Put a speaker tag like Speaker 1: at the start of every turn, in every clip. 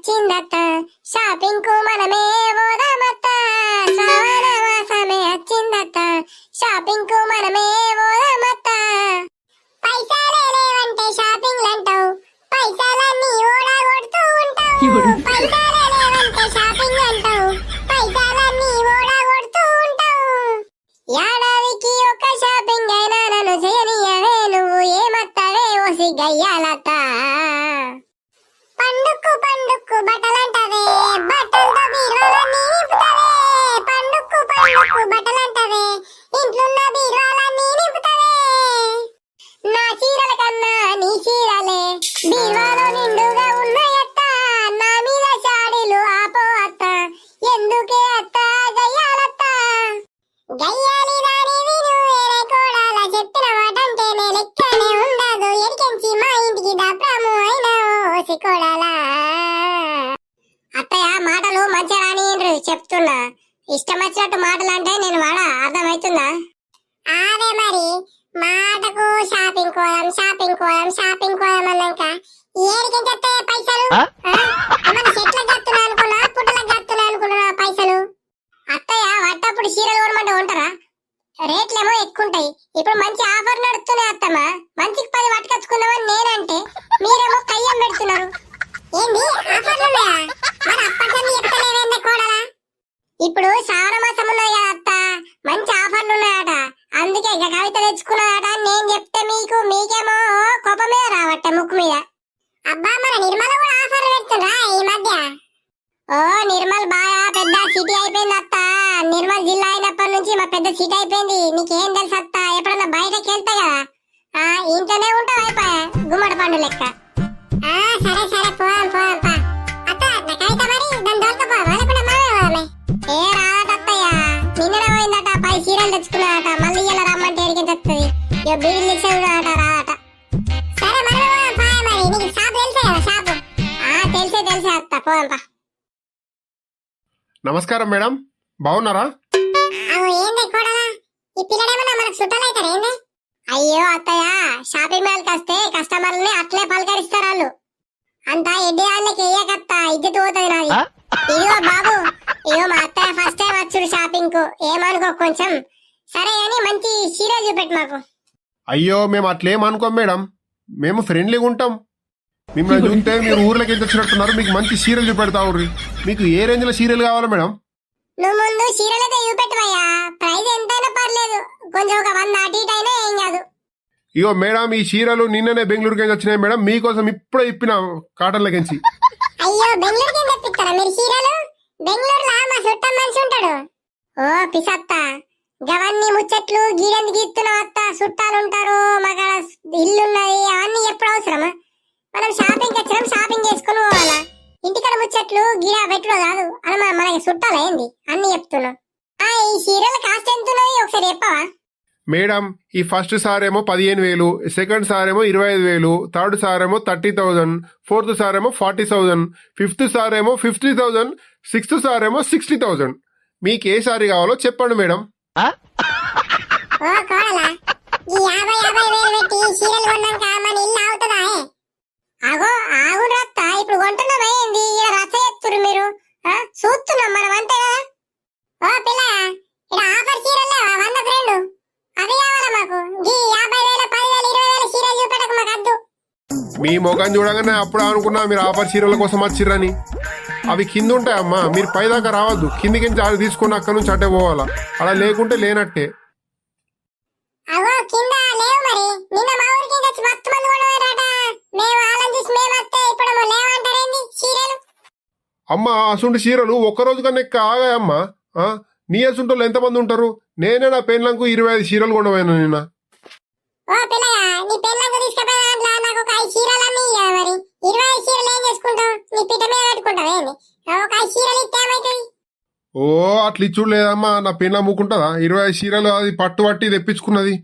Speaker 1: వచ్చిందత్త shopping కు మనమే పోదామత్త శ్రావణ మాసమే వచ్చిందత్త shopping కు మనమే పోదామత్త పైసలే లేవంటే షాపింగ్ అంటావు పైసలన్నీ ఓడగొడుతూ ఉంటావు పైసలే లేవంటే షాపింగ్ అంటావు పైసలన్నీ ఓడగొడుతూ ఉంటావు ఏడాదికి ఒక షాపింగ్ అయినా నన్ను చేయనియవే నువ్వు ఏమత్తవే ఓసి గయ్యాలత్త పండుక్కు పండుక్కు బట్టలంటవే బట్టలతో బీరువాలన్నీ నింపుతావే పండుక్కు పండుక్కు బట్టలంటవే ఇంట్లున్న బీరువాలన్నీ నింపుతావే నా చీరల కన్నా నీ చీరలే బీరువాలో నిండుగా ఉన్నాయత్త నా మీద శాడీలు ఆపో అత్త ఎందుకే అత్త గయ్యాలత్త గయ్యాలి దాని విను వేరే కోడాల చెప్పిన మాటంటేనే లెక్కనే ఉండదు ఎడికెంచి మా ఇంటికి దాప్రాము అయినా ఓసి కోడాలా అత్తయ్య మాటలు మంచిగా రానియండ్రు చెప్తున్నా ఇష్టం వచ్చినట్టు మాటలు అంటే నేను వాడా అర్థమవుతుందా అదే మరి మాటకు షాపింగ్ కోదాం షాపింగ్ కోదాం షాపింగ్ కోదాం అన్నాక ఏడికి చెప్తాయి పైసలు మన చెట్లకు కత్తున్నా అనుకున్నా పుట్టలకు కత్తున్నా అనుకున్నా పైసలు అత్తయ్య వట్టప్పుడు చీరలు కొనమంటే ఉంటారా రేట్లేమో ఎక్కుంటాయి ఇప్పుడు మంచి ఆఫర్ నడుస్తున్నాయి అత్తమ్మ మంచికి 10 పట్టుకొచ్చుకుందామని నేనంటే మీరేమో కయ్యం పెడుతున్నారు ఏంది ఆఫర్లున్నాయా మరి అప్పటికీ చెప్తలేవేందే కోడలా ఇప్పుడు శ్రావణ మాసం ఉన్నది కదా అత్త మంచి ఆఫర్లు ఉన్నాయట అందుకే ఇక కవిత తెచ్చుకున్నదట నేను చెప్తే మీకేమో కోపం మీద రావట్టే ముక్కు మీద అబ్బా మన నిర్మల కూడా ఆఫర్లు పెడుతుండ్రా ఈ మధ్య ఓ నిర్మల్ బాగా పెద్ద సిటీ అయిపోయింది అత్త నిర్మల్ జిల్లా అయినప్పటి నుంచి మా పెద్ద సిటీ అయిపోయింది నీకేం తెలుసు అత్త ఎప్పుడన్నా బయటకి వెళ్తా కదా ఇంట్లోనే ఉంటావు అయిపోయా గుమ్మడి పండు లెక్క సరే సరే పోదాం పోదాం పా అత్త నా కవిత మరి దాని దొరకపోదాం లేకుండా మనమే ఏ రాదత్తయ్య నిన్ననే పోయిందట 10 చీరలు తెచ్చుకున్నాడట మళ్ళీ ఇలా రమ్మంటే ఎడికి తెస్తుంది ఇక బీడీలు ఇచ్చేవాడట రాదట సరే మనమే పోదాం పా మరి నీకు షాప్ తెలుసే కదా షాపు తెలిసే అత్త పోదాం పా
Speaker 2: నమస్కారం మేడం బాగున్నారా
Speaker 1: ఏంది కోడలా ఈ పిల్లడేమన్నా మనకు చుట్టాలైతారు ఏంది అయ్యో అత్తయ్య షాపింగ్ మాల్కి వస్తే కస్టమర్లని అట్లే పలకరిస్తారు వాళ్ళు అంతా ఎడ్డి వాళ్ళకి వేయకత్త ఇజ్జత్ పోతుంది నాది ఇదిగో బాబు ఇగో మా అత్తయ్య ఫస్ట్ టైం వచ్చుడు షాపింగ్ కు ఏమనుకో కొంచెం సరే అని మంచి చీరలు చూపెట్టు మాకు
Speaker 2: అయ్యో మేము అట్లేం అనుకోం మేడం మేము ఫ్రెండ్లీగా ఉంటాం మిమ్మల్ని చూస్తే మీరు ఊర్లోకి ఎంత వచ్చినట్టున్నారు మీకు మంచి చీరలు చూపెడతా ఊర్రి మీకు ఏ రేంజ్ లో చీరలు కావాలా మేడం
Speaker 1: నువ్వు ముందు చీరలైతే చూపెట్టవయ్యా ప్రైస్ ఎంతైనా పర్లేదు కొంచెం ఒక 100 అటు ఇటు అయినా ఏం కాదు
Speaker 2: ఇగో మేడం ఈ చీరలు నిన్ననే బెంగళూరుకి వచ్చినాయి మేడం మీకోసం ఇప్పుడే ఇప్పిన కాటన్లకించి
Speaker 1: అయ్యో బెంగళూరుకి ఏం తెప్పిస్తారా మీరు చీరలు బెంగళూరులో మా చుట్టం మనిషి ఉంటాడు ఓ పిసత్త గవన్నీ ముచ్చట్లు గీడెందుకు ఇస్తున్నావు అత్త చుట్టాలు ఉంటారు మాకు ఇల్లున్నది అవన్నీ ఎప్పుడు అవసరమా మనం షాపింగ్ వచ్చినాం షాపింగ్ చేసుకుని పోవాలా ఇంటికాడ ముచ్చట్లు గిరా పెట్టుడు కాదు అని మనకి చుట్టాలు ఏంది అన్ని చెప్తున్నావు ఈ చీరల కాస్ట్ ఎంత ఉన్నది ఒకసారి చెప్పవా
Speaker 2: మేడం ఈ ఫస్ట్ సారేమో 15,000 సెకండ్ సారేమో 25,000 థర్డ్ సారేమో 30,000 ఫోర్త్ సారేమో 40,000 ఫిఫ్త్ సారేమో 50,000 సిక్స్త్ సారేమో 60,000 మీకు ఏ సారీ కావాలో చెప్పండి మేడం
Speaker 1: ఓ కోడలా ఈ 50,000 పెట్టి చీరలు కొన్నాక మన ఇల్లు అవుతుందా అగో ఆగు రత్త ఇప్పుడు కొంటున్నాం ఏంది ఇలా రచ్చ చేస్తున్నారు మీరు చూస్తున్నాం మనం అంతే కదా ఓ పిల్ల ఇక్కడ ఆఫర్ చీరలు 100 ఫ్రెండ్ అది కావాలా మాకు ఈ 50,000 10,000 20,000 చీరలు చూపెట్టకు మాకు అద్దు
Speaker 2: మీ ముఖం చూడగానే అప్పుడు అనుకున్నా మీరు ఆఫర్ చీరల కోసం వచ్చిర్రని అవి కింద ఉంటాయమ్మా మీరు పైదాకా రావద్దు కిందికి ఆడ తీసుకుని అక్కడ నుంచి అట్టే పోవాలా అలా లేకుంటే లేనట్టే
Speaker 1: అగో కింద లేవు మరి నిన్న మా ఊరికి వచ్చి మస్తు మంది కొనవేరట మేము వాళ్ళని చూసి మేము వస్తే ఇప్పుడు లేవంటారేంది చీరలు
Speaker 2: అమ్మా అసుంటి చీరలు ఒక్కరోజు కన్నా ఎక్క ఆగాయమ్మా నీ అసుంటోళ్ళు ఎంతమంది ఉంటారు నేనే నా పెళ్ళంకు 25 చీరలు కొనవేను నిన్న
Speaker 1: ఓ పిల్లగా నీ పెళ్ళంకు తీసుకుపోయిన దాంట్లో నాకు ఒక 5 చీరలన్నీ మరి 20 చీరలు ఏం చేసుకుంటావు నీ పిట్ట మీద పెట్టుకుంటావు ఏంది ఒక 5 చీరలు ఇస్తే ఏమవుతుంది
Speaker 2: ఓ అట్లా ఇచ్చుడు లేదమ్మా నా పెళ్ళ అమ్ముకుంటుందా 20 చీరలు అది పట్టు పట్టి తెప్పించుకున్నది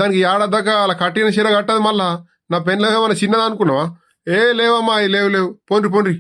Speaker 2: దానికి ఏడాదాకా అలా కట్టిన చీర కట్టదు మళ్ళా నా పెళ్ళ ఏమన్నా చిన్నది అనుకున్నావా ఏ లేవమ్మా లేవు పోండ్రి